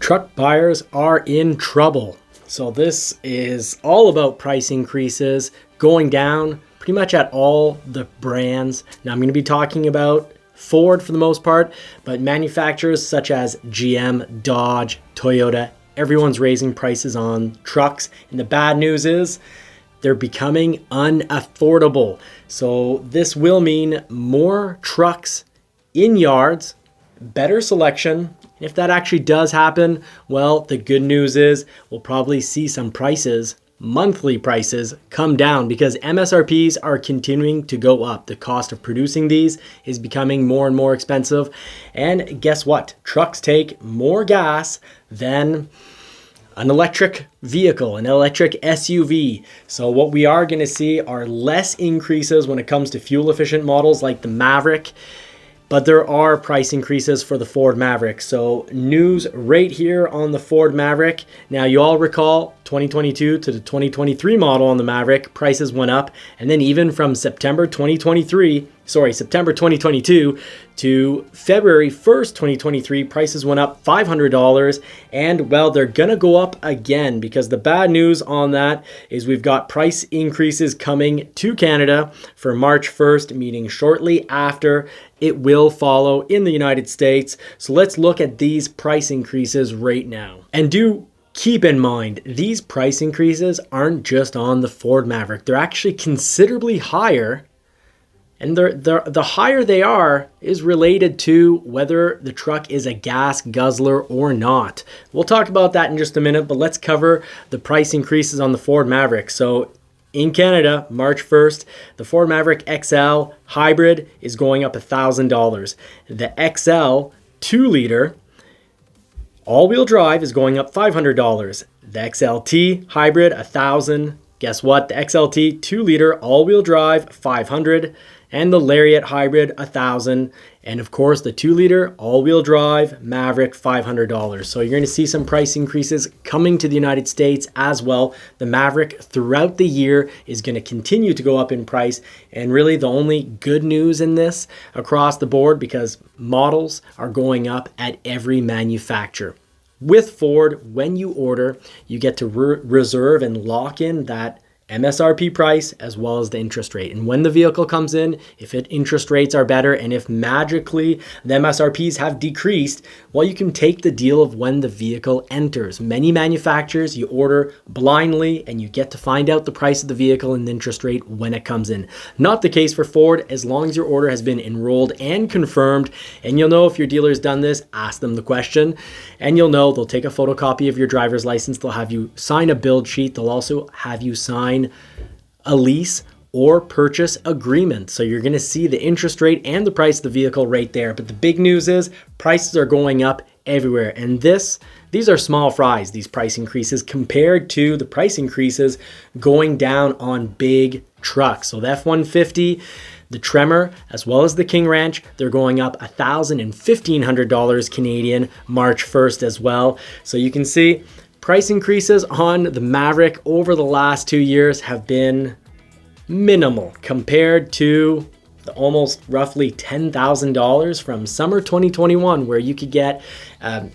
Truck buyers are in trouble. So this is all about price increases going down pretty much at all the brands. Now I'm going to be talking about Ford for the most part, but manufacturers such as GM, Dodge, Toyota, everyone's raising prices on trucks. And the bad news is they're becoming unaffordable. So this will mean more trucks in yards, better selection. If that actually does happen, well, the good news is we'll probably see some prices, monthly prices, come down because MSRPs are continuing to go up. The cost of producing these is becoming more and more expensive. And guess what? Trucks take more gas than an electric vehicle, an electric SUV. So what we are going to see are less increases when it comes to fuel efficient models like the Maverick. But there are price increases for the Ford Maverick. So news right here on the Ford Maverick. Now you all recall 2022 to the 2023 model on the Maverick, prices went up. And then even from September 2022 to February 1st, 2023, prices went up $500. And well, they're gonna go up again because the bad news on that is we've got price increases coming to Canada for March 1st, meaning shortly after it will follow in the United States. So let's look at these price increases right now. And do keep in mind, these price increases aren't just on the Ford Maverick. They're actually considerably higher. And the higher they are is related to whether the truck is a gas guzzler or not. We'll talk about that in just a minute, but let's cover the price increases on the Ford Maverick. So in Canada, March 1st, the Ford Maverick XL Hybrid is going up $1,000. The XL 2-liter all-wheel drive is going up $500. The XLT Hybrid, $1,000. Guess what? The XLT 2-liter all-wheel drive, $500. And the Lariat Hybrid, $1,000. And of course, the 2-liter all-wheel drive Maverick, $500. So you're going to see some price increases coming to the United States as well. The Maverick throughout the year is going to continue to go up in price. And really the only good news in this across the board, because models are going up at every manufacturer. With Ford, when you order, you get to reserve and lock in that MSRP price as well as the interest rate. And when the vehicle comes in, if interest rates are better and if magically the MSRPs have decreased, well, you can take the deal of when the vehicle enters. Many manufacturers, you order blindly and you get to find out the price of the vehicle and the interest rate when it comes in. Not the case for Ford. As long as your order has been enrolled and confirmed, and you'll know if your dealer's done this, ask them the question, and you'll know they'll take a photocopy of your driver's license. They'll have you sign a build sheet. They'll also have you sign a lease or purchase agreement. So you're going to see the interest rate and the price of the vehicle right there. But the big news is prices are going up everywhere. And these are small fries, these price increases, compared to the price increases going down on big trucks. So the F-150, the Tremor, as well as the King Ranch, they're going up $1,000 and $1,500 Canadian March 1st as well. So you can see price increases on the Maverick over the last 2 years have been minimal compared to the almost roughly $10,000 from summer 2021, where you could get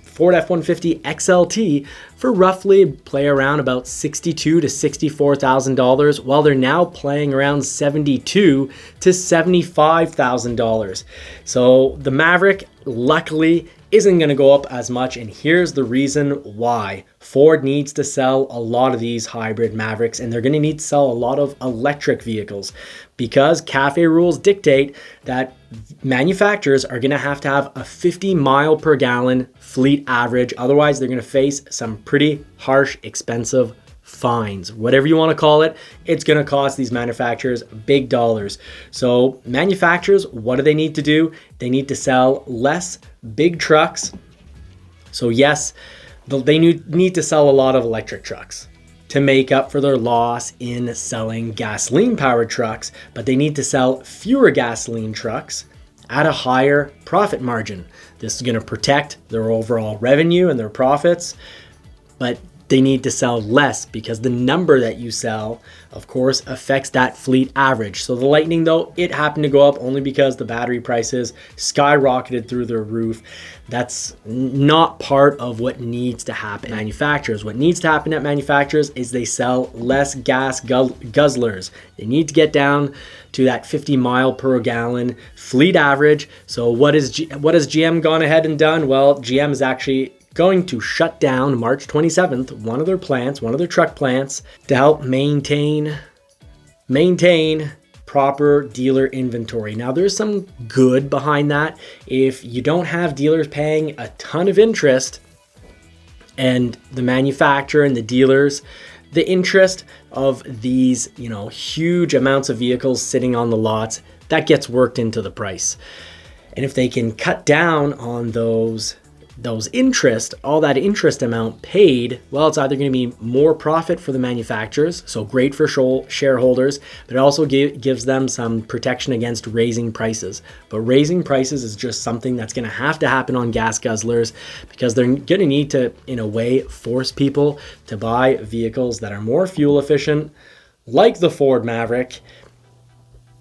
Ford F-150 XLT for roughly play around about $62,000 to $64,000, while they're now playing around $72,000 to $75,000. So the Maverick, luckily, isn't going to go up as much, and here's the reason why. Ford needs to sell a lot of these hybrid Mavericks, and they're going to need to sell a lot of electric vehicles because CAFE rules dictate that manufacturers are going to have a 50 mile per gallon fleet average. Otherwise, they're going to face some pretty harsh, expensive fines. Whatever you want to call it, it's going to cost these manufacturers big dollars. So manufacturers, what do they need to do? They need to sell less big trucks. So yes, they need to sell a lot of electric trucks to make up for their loss in selling gasoline powered trucks, but they need to sell fewer gasoline trucks at a higher profit margin. This is going to protect their overall revenue and their profits, but they need to sell less, because the number that you sell, of course, affects that fleet average. So the Lightning, though, it happened to go up only because the battery prices skyrocketed through the roof. That's not part of what needs to happen at manufacturers. What needs to happen at manufacturers is they sell less gas guzzlers. They need to get down to that 50 mile per gallon fleet average. So what has GM gone ahead and done? Well, GM is actually going to shut down March 27th one of their plants, one of their truck plants, to help maintain proper dealer inventory. Now, there's some good behind that. If you don't have dealers paying a ton of interest, and the manufacturer and the dealers, the interest of these, huge amounts of vehicles sitting on the lots, that gets worked into the price. And if they can cut down on those interest, all that interest amount paid, well, it's either going to be more profit for the manufacturers, so great for shareholders, but it also gives them some protection against raising prices. But raising prices is just something that's going to happen on gas guzzlers, because they're going to need to, in a way, force people to buy vehicles that are more fuel efficient, like the Ford Maverick,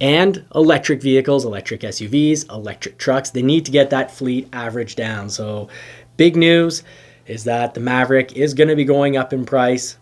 and electric vehicles, electric SUVs, electric trucks. They need to get that fleet average down. So big news is that the Maverick is going to be going up in price.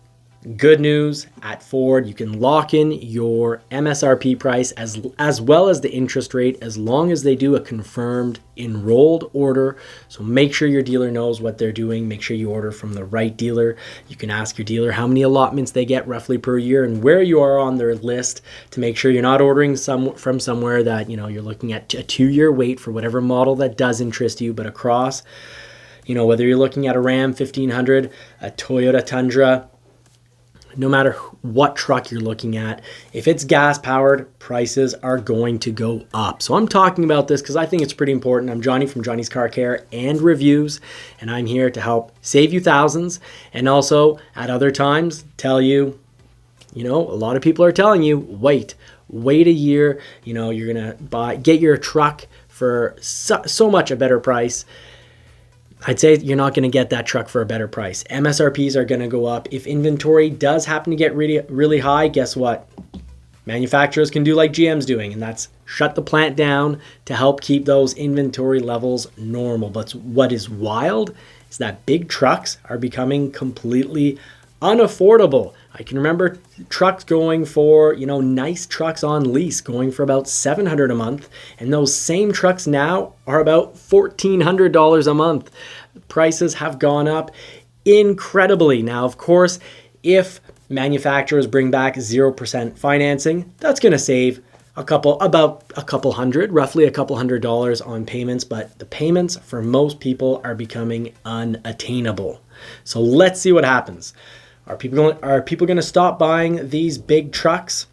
Good news at Ford, you can lock in your MSRP price as well as the interest rate, as long as they do a confirmed enrolled order. So make sure your dealer knows what they're doing. Make sure you order from the right dealer. You can ask your dealer how many allotments they get roughly per year and where you are on their list, to make sure you're not ordering from somewhere that, you're looking at a 2-year wait for whatever model that does interest you. But across, whether you're looking at a Ram 1500, a Toyota Tundra, no matter what truck you're looking at, if it's gas powered, prices are going to go up. So I'm talking about this because I think it's pretty important. I'm Johnny from Johnny's Car Care and Reviews, and I'm here to help save you thousands, and also at other times tell you, a lot of people are telling you, wait a year, you're gonna get your truck for so much a better price. I'd say you're not going to get that truck for a better price. MSRPs are going to go up. If inventory does happen to get really, really high, guess what? Manufacturers can do like GM's doing, and that's shut the plant down to help keep those inventory levels normal. But what is wild is that big trucks are becoming completely unaffordable. I can remember trucks going for, nice trucks on lease going for about $700 a month. And those same trucks now are about $1,400 a month. Prices have gone up incredibly. Now, of course, if manufacturers bring back 0% financing, that's going to save roughly a couple $100 on payments, but the payments for most people are becoming unattainable. So let's see what happens. Are people going to stop buying these big trucks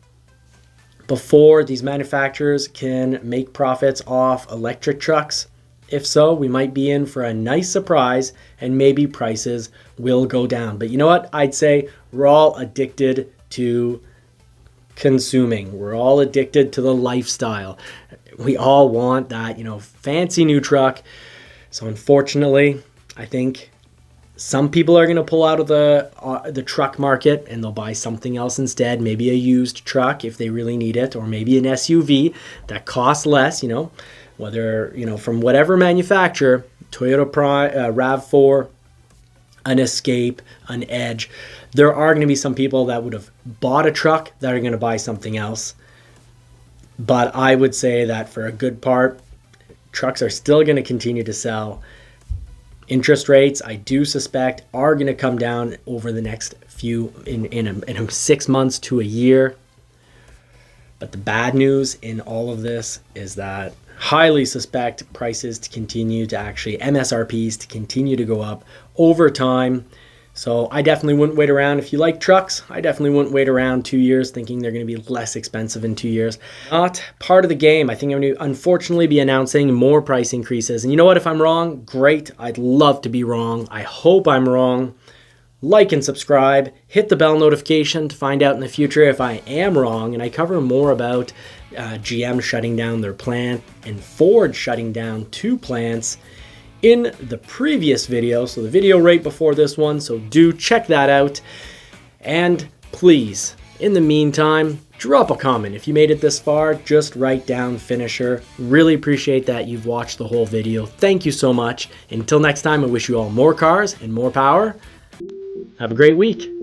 before these manufacturers can make profits off electric trucks? If so, we might be in for a nice surprise, and maybe prices will go down. But you know what? I'd say we're all addicted to consuming. We're all addicted to the lifestyle. We all want that, fancy new truck. So unfortunately, I think some people are going to pull out of the truck market, and they'll buy something else instead, maybe a used truck if they really need it, or maybe an SUV that costs less, whether, from whatever manufacturer, Toyota RAV4, an Escape, an Edge. There are going to be some people that would have bought a truck that are going to buy something else. But I would say that for a good part, trucks are still going to continue to sell. Interest rates, I do suspect, are going to come down over the next in 6 months to a year. But the bad news in all of this is that highly suspect prices to continue to MSRPs to continue to go up over time. So I definitely wouldn't wait around. If you like trucks, I definitely wouldn't wait around 2 years thinking they're going to be less expensive in 2 years. Not part of the game. I think I'm going to unfortunately be announcing more price increases. And you know what? If I'm wrong, great. I'd love to be wrong. I hope I'm wrong. Like and subscribe. Hit the bell notification to find out in the future if I am wrong. And I cover more about GM shutting down their plant and Ford shutting down 2 plants in the previous video, so the video right before this one, so do check that out. And please, in the meantime, drop a comment. If you made it this far, just write down finisher. Really appreciate that you've watched the whole video. Thank you so much. Until next time, I wish you all more cars and more power. Have a great week.